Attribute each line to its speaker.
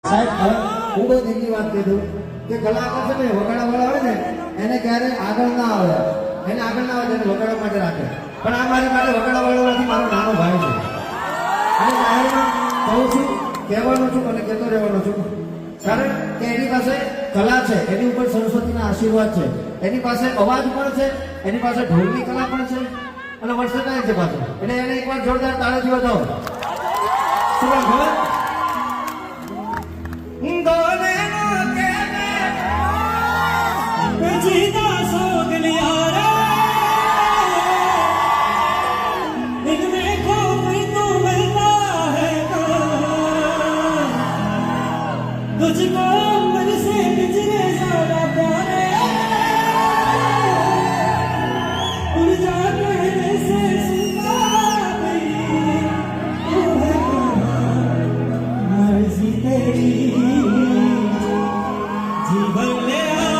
Speaker 1: સાહેબ હવે હું બહુ દિલની વાત કહી દઉં કે કલાકાર છે ને વગાડવાવાળા હોય ને એને ક્યારે આગળ ના આવે, એને આગળ ના આવે તેને વગાડવા માટે રાખે. પણ આ મારી માટે વગાડવાવાળાથી મારો નાનો ભાઈ છે અને જાહેરમાં કહું છું, કહેવાનો છું અને કહેતો રહેવાનો છું. કારણ કે એની પાસે કલા છે, એની ઉપર સરસ્વતીના આશીર્વાદ છે, એની પાસે અવાજ પણ છે, એની પાસે ઢોલની કલા પણ છે અને વર્ષોના છે પાછું. એટલે એને એકવાર જોરદાર તાળીથી બતાવો. શું કામ ખબર?
Speaker 2: तुझको मन से बिजरे सारा प्यारे उड़ जा कहने से सुना गई तू है कहाँ मर्जी तेरी जीवन ले आ